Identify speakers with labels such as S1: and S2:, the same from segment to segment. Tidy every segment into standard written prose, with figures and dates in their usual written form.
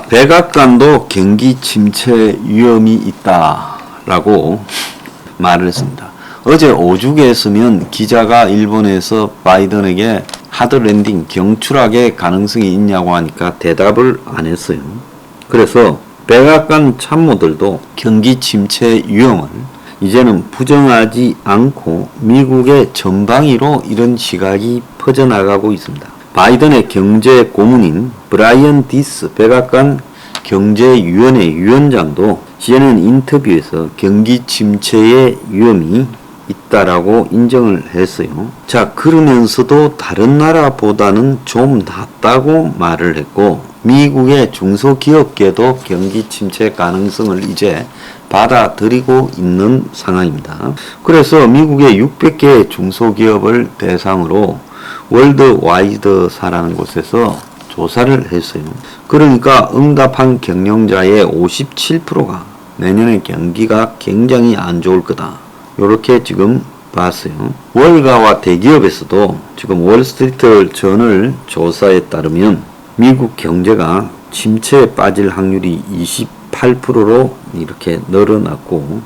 S1: 백악관도 경기 침체 위험이 있다라고 말을 했습니다. 어제 오죽했으면 기자가 일본에서 바이든에게 하드랜딩 경출학의 가능성이 있냐고 하니까 대답을 안 했어요. 그래서 백악관 참모들도 경기 침체 위험을 이제는 부정하지 않고 미국의 전방위로 이런 시각이 퍼져나가고 있습니다. 바이든의 경제 고문인 브라이언 디스 백악관 경제위원회 위원장도 CNN 인터뷰에서 경기 침체의 위험이 있다라고 인정을 했어요. 자, 그러면서도 다른 나라보다는 좀 낫다고 말을 했고 미국의 중소기업계도 경기 침체 가능성을 이제 받아들이고 있는 상황입니다. 그래서 미국의 600개의 중소기업을 대상으로 월드와이드사라는 곳에서 조사를 했어요. 그러니까 응답한 경영자의 57%가 내년에 경기가 굉장히 안 좋을 거다. 이렇게 지금 봤어요. 월가와 대기업에서도 지금 월스트리트 저널 조사에 따르면 미국 경제가 침체에 빠질 확률이 28%로 이렇게 늘어났고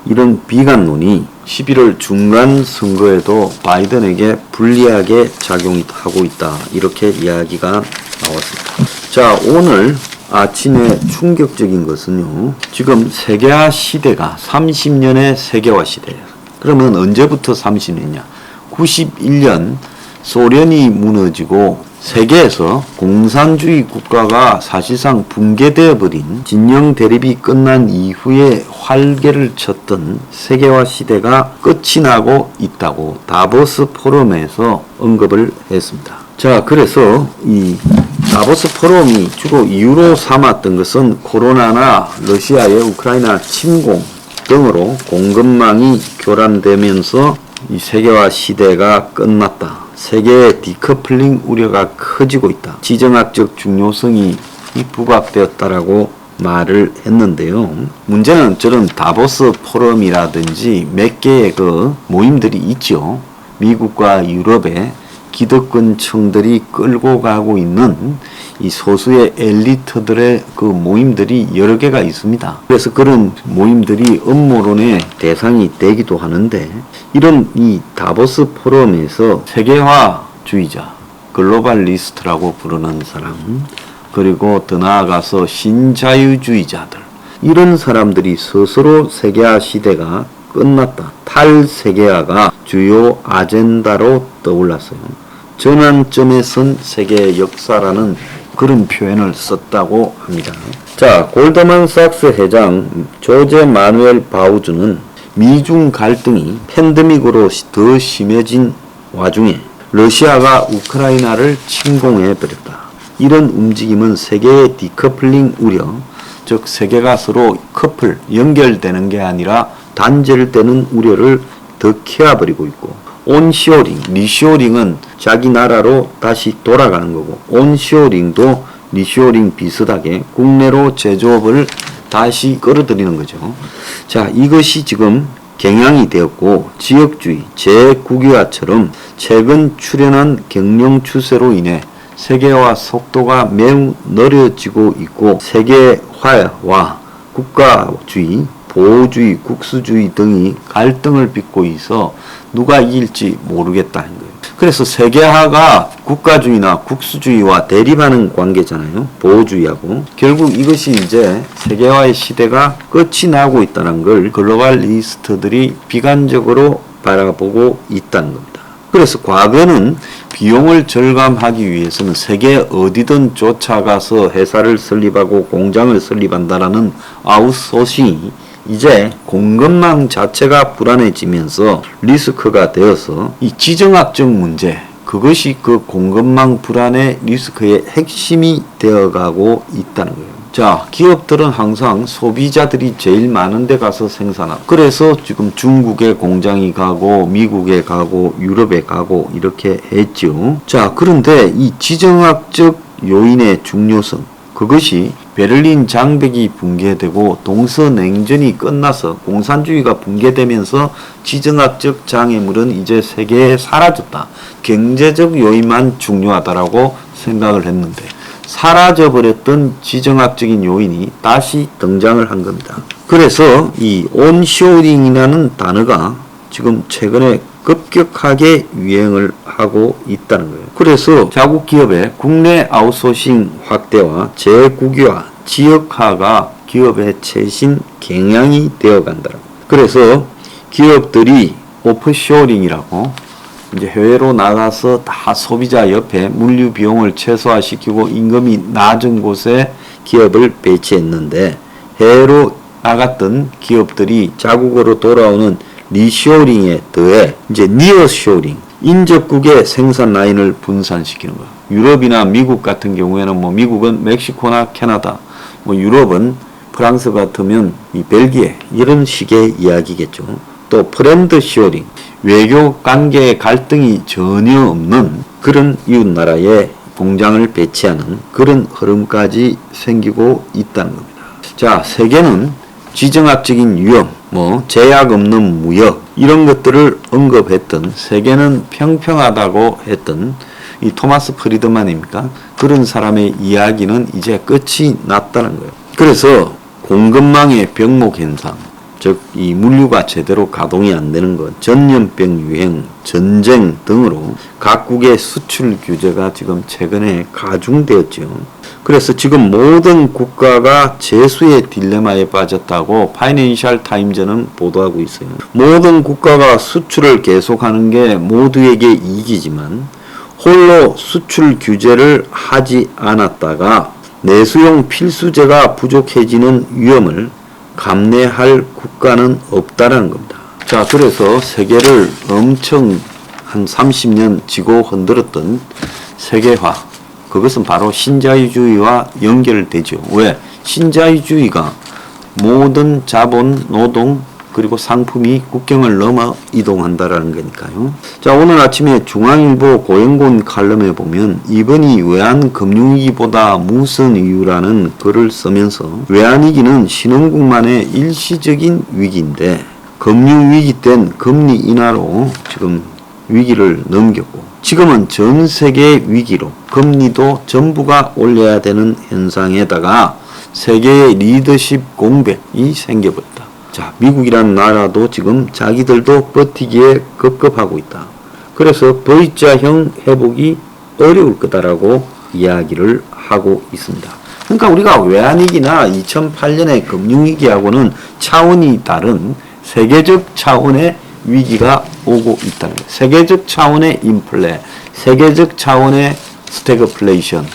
S1: 이런 비관론이 11월 중간 선거에도 바이든에게 불리하게 작용하고 있다. 이렇게 이야기가 나왔습니다. 자, 오늘 아침에 충격적인 것은요. 지금 세계화 시대가 30년의 세계화 시대예요. 그러면 언제부터 30년이냐? 91년 소련이 무너지고 세계에서 공산주의 국가가 사실상 붕괴되어 버린 진영 대립이 끝난 이후에 활개를 쳤던 세계화 시대가 끝이 나고 있다고 다보스 포럼에서 언급을 했습니다. 자, 그래서 이 다보스 포럼이 주로 이유로 삼았던 것은 코로나나 러시아의 우크라이나 침공 등으로 공급망이 교란되면서 이 세계화 시대가 끝났다. 세계의 디커플링 우려가 커지고 있다. 지정학적 중요성이 부각되었다라고 말을 했는데요. 문제는 저런 다보스 포럼이라든지 몇 개의 그 모임들이 있죠. 미국과 유럽의 기득권층들이 끌고 가고 있는 이 소수의 엘리트들의 그 모임들이 여러 개가 있습니다. 그래서 그런 모임들이 음모론의 대상이 되기도 하는데 이런 이 다보스 포럼에서 세계화주의자, 글로벌리스트라고 부르는 사람, 그리고 더 나아가서 신자유주의자들 이런 사람들이 스스로 세계화 시대가 끝났다. 탈세계화가 주요 아젠다로 떠올랐어요. 전환점에 선 세계의 역사라는 그런 표현을 썼다고 합니다. 자, 골드만삭스 회장 조제 마누엘 바우즈는 미중 갈등이 팬데믹으로 더 심해진 와중에 러시아가 우크라이나를 침공해 버렸다. 이런 움직임은 세계의 디커플링 우려, 즉 세계가 서로 커플, 연결되는 게 아니라 단절되는 우려를 더 키워버리고 있고 온시오링, 리시오링은 자기 나라로 다시 돌아가는 거고 온시오링도 리시오링 비슷하게 국내로 제조업을 다시 끌어들이는 거죠. 자, 이것이 지금 경향이 되었고 지역주의, 재국유화처럼 최근 출현한 경영 추세로 인해 세계화 속도가 매우 느려지고 있고 세계화와 국가주의, 보호주의, 국수주의 등이 갈등을 빚고 있어 누가 이길지 모르겠다는 거예요. 그래서 세계화가 국가주의나 국수주의와 대립하는 관계잖아요. 보호주의하고. 결국 이것이 이제 세계화의 시대가 끝이 나고 있다는 걸 글로벌리스트들이 비관적으로 바라보고 있다는 겁니다. 그래서 과거는 비용을 절감하기 위해서는 세계 어디든 쫓아가서 회사를 설립하고 공장을 설립한다라는 아웃소싱이 이제 공급망 자체가 불안해지면서 리스크가 되어서 이 지정학적 문제, 그것이 그 공급망 불안의 리스크의 핵심이 되어가고 있다는 거예요. 자, 기업들은 항상 소비자들이 제일 많은 데 가서 생산하고 그래서 지금 중국에 공장이 가고 미국에 가고 유럽에 가고 이렇게 했죠. 자, 그런데 이 지정학적 요인의 중요성, 그것이 베를린 장벽이 붕괴되고 동서냉전이 끝나서 공산주의가 붕괴되면서 지정학적 장애물은 이제 세계에 사라졌다. 경제적 요인만 중요하다라고 생각을 했는데 사라져버렸던 지정학적인 요인이 다시 등장을 한 겁니다. 그래서 이 온쇼링이라는 단어가 지금 최근에 급격하게 유행을 하고 있다는 거예요. 그래서 자국 기업의 국내 아웃소싱 확대와 재국유화, 지역화가 기업의 최신 경향이 되어 간다. 그래서 기업들이 오프쇼링이라고 이제 해외로 나가서 다 소비자 옆에 물류 비용을 최소화시키고 임금이 낮은 곳에 기업을 배치했는데 해외로 나갔던 기업들이 자국으로 돌아오는 리쇼링에 더해 이제 니어쇼링, 인접국의 생산 라인을 분산시키는 거예요. 유럽이나 미국 같은 경우에는 뭐 미국은 멕시코나 캐나다, 뭐 유럽은 프랑스 같으면 이 벨기에 이런 식의 이야기겠죠. 또 브랜드 쇼링, 외교 관계의 갈등이 전혀 없는 그런 이웃 나라에 공장을 배치하는 그런 흐름까지 생기고 있다는 겁니다. 자, 세계는 지정학적인 위험, 뭐 제약 없는 무역 이런 것들을 언급했던 세계는 평평하다고 했던 이 토마스 프리드만입니까? 그런 사람의 이야기는 이제 끝이 났다는 거예요. 그래서 공급망의 병목 현상, 즉 이 물류가 제대로 가동이 안 되는 것, 전염병 유행, 전쟁 등으로 각국의 수출 규제가 지금 최근에 가중되었죠. 그래서 지금 모든 국가가 재수의 딜레마에 빠졌다고 파이낸셜 타임즈는 보도하고 있어요. 모든 국가가 수출을 계속하는 게 모두에게 이익이지만 홀로 수출 규제를 하지 않았다가 내수용 필수재가 부족해지는 위험을 감내할 국가는 없다는 겁니다. 자, 그래서 세계를 엄청 한 30년 지고 흔들었던 세계화, 그것은 바로 신자유주의와 연결되죠. 왜? 신자유주의가 모든 자본, 노동, 그리고 상품이 국경을 넘어 이동한다라는 거니까요. 자, 오늘 아침에 중앙일보 고영곤 칼럼에 보면 이번이 외환금융위기보다 무슨 이유라는 글을 쓰면서 외환위기는 신흥국만의 일시적인 위기인데 금융위기 땐 금리 인하로 지금 위기를 넘겼고 지금은 전 세계 위기로 금리도 전부가 올려야 되는 현상에다가 세계의 리더십 공백이 생겨버렸다. 자, 미국이라는 나라도 지금 자기들도 버티기에 급급하고 있다. 그래서 V자형 회복이 어려울 거다라고 이야기를 하고 있습니다. 그러니까 우리가 외환위기나 2008년의 금융위기하고는 차원이 다른 세계적 차원의 위기가 오고 있다는 거예요. 세계적 차원의 인플레, 세계적 차원의 스태그플레이션,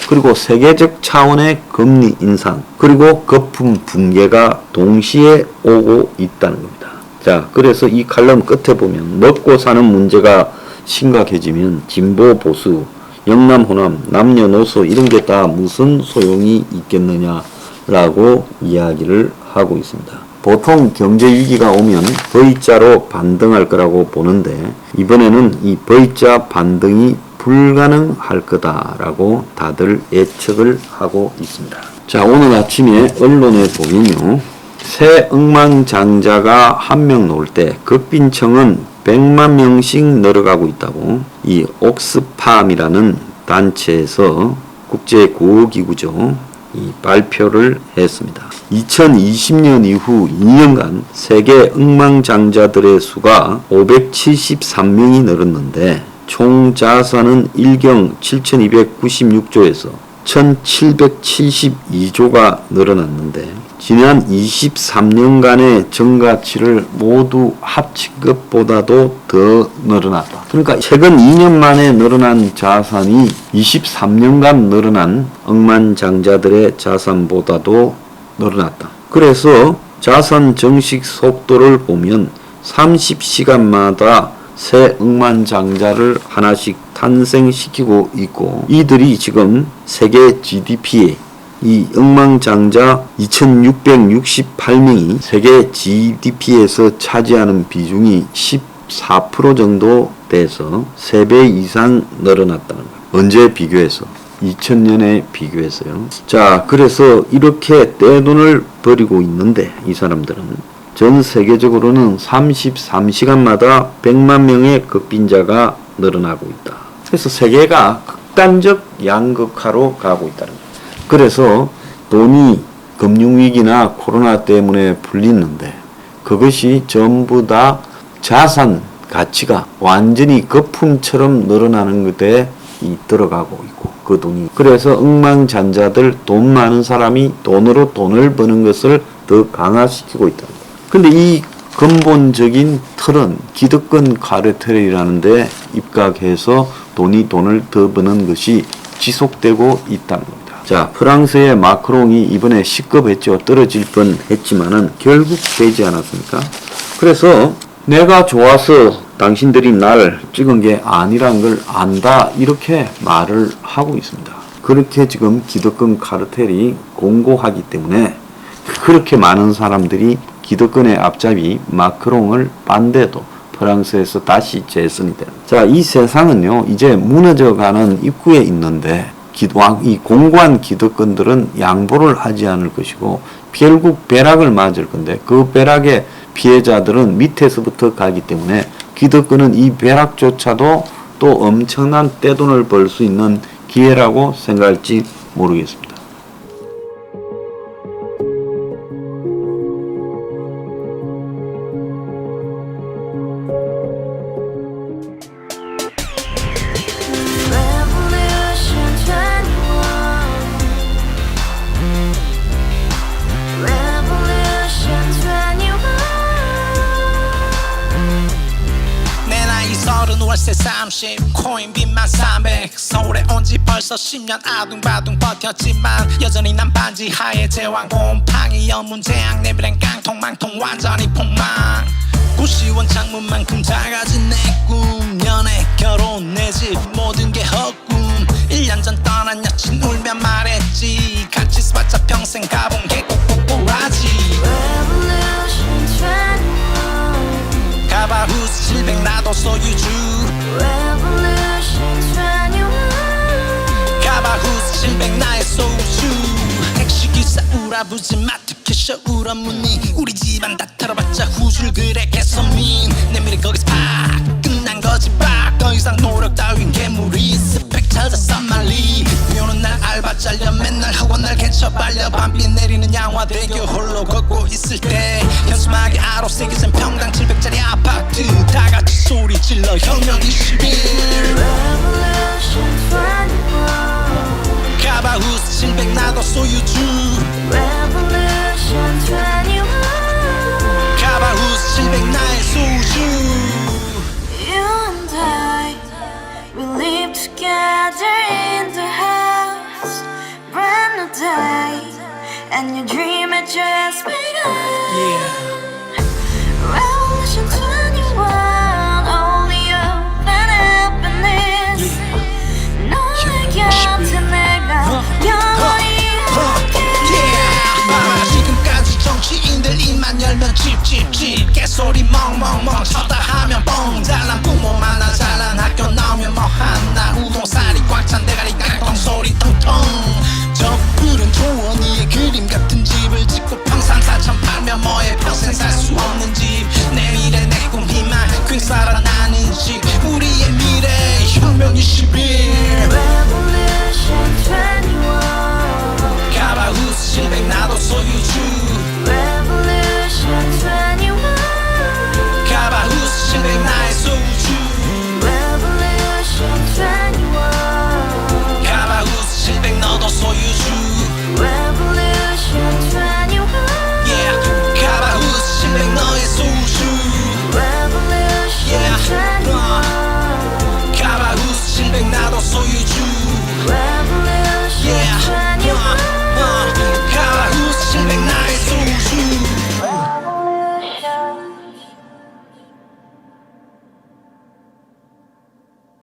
S1: 그리고 세계적 차원의 금리 인상, 그리고 거품 붕괴가 동시에 오고 있다는 겁니다. 자, 그래서 이 칼럼 끝에 보면 먹고 사는 문제가 심각해지면 진보 보수, 영남 호남, 남녀노소 이런 게 다 무슨 소용이 있겠느냐라고 이야기를 하고 있습니다. 보통 경제 위기가 오면 V자로 반등할 거라고 보는데 이번에는 이 V자 반등이 불가능할 거다라고 다들 예측을 하고 있습니다. 자, 오늘 아침에 언론에 보면요, 새 억만장자가 한 명 나올 때 극빈청은 100만 명씩 늘어가고 있다고 이 옥스팜이라는 단체에서 국제구호기구죠, 이 발표를 했습니다. 2020년 이후 2년간 세계 억만장자들의 수가 573명이 늘었는데 총 자산은 1경 7296조에서 1772조가 늘어났는데 지난 23년간의 전가치를 모두 합친 것보다도 더 늘어났다. 그러니까 최근 2년 만에 늘어난 자산이 23년간 늘어난 억만장자들의 자산보다도 늘어났다. 그래서 자산 증식 속도를 보면 30시간마다 새 억만장자를 하나씩 탄생시키고 있고 이들이 지금 세계 GDP에 이 억만장자 2668명이 세계 GDP에서 차지하는 비중이 14% 정도 돼서 3배 이상 늘어났다는 거예요. 언제 비교해서? 2000년에 비교해서요. 자, 그래서 이렇게 떼돈을 벌이고 있는데 이 사람들은 전 세계적으로는 33시간마다 100만 명의 극빈자가 늘어나고 있다. 그래서 세계가 극단적 양극화로 가고 있다는 거예요. 그래서 돈이 금융위기나 코로나 때문에 불리는데 그것이 전부 다 자산 가치가 완전히 거품처럼 늘어나는 것에 들어가고 있고 그 돈이 그래서 억만장자들 돈 많은 사람이 돈으로 돈을 버는 것을 더 강화시키고 있다. 근데 이 근본적인 틀은 기득권 카르텔이라는 데 입각해서 돈을 더 버는 것이 지속되고 있다는 겁니다. 자, 프랑스의 마크롱이 이번에 시급했죠. 떨어질 뻔 했지만은 결국 되지 않았습니까? 그래서 내가 좋아서 당신들이 날 찍은 게 아니란 걸 안다 이렇게 말을 하고 있습니다. 그렇게 지금 기득권 카르텔이 공고하기 때문에 그렇게 많은 사람들이 기득권의 앞잡이 마크롱을 반대도 프랑스에서 다시 재선이 되는. 자, 이 세상은요 이제 무너져가는 입구에 있는데 이 공고한 기득권들은 양보를 하지 않을 것이고 결국 벼락을 맞을 건데 그 벼락의 피해자들은 밑에서부터 가기 때문에 기득권은 이 벼락조차도 또 엄청난 떼돈을 벌 수 있는 기회라고 생각할지 모르겠습니다.
S2: 월세 30 코인빚만 300 서울에 온지 벌써 10년 아둥바둥 버텼지만 여전히 난 반지 하에 제왕 곰팡이 연문제약 내 미래는 깡통망통 완전히 폭망 고시원 창문만큼 작아진 내 꿈 연애 결혼 내 집 모든 게 헛꿈 1년 전 떠난 여친 울며 말했지 같이 써봤자 평생 가본 게 꼭꼭꼭하지 가바후스 700 나도 소유주 가바후스 700 나의 소유주 택시기사 우라부지 마트 캐셔 울어문니 우리 집안 다 털어봤자 후줄 그래 개선민 내 미래 거기서 팍 끝난 거지 팍더 이상 노력 따윈 괴물이 스펙 찾아서 말리 비오는 날 알바 잘려 맨날 학원 날 개쳐 빨려 밤비 내리는 양화대교 홀로 걷고 있을 때 현수막에 아로 새겨진 평당 700짜리 아파트 다같이 소리 질러 혁명 21 가바후스 700 나도 소유주 가바후스 700 나의 소유주
S3: You and I, we live together in the house brand new day and your dream had just begun Revolution 21 only hope and happiness 너의 곁에 내가 영원히
S2: 지금까지 정치인들 입만 열면 찝찝찝 개소리 멍멍멍 쳐다 하면 뻥 잘난 부모 만나 잘난 학교 나오면 뭐 하나 우동살이 꽉 찬 대가리 깡통 소리 통통 저 푸른 초원위에 그림 같은 집을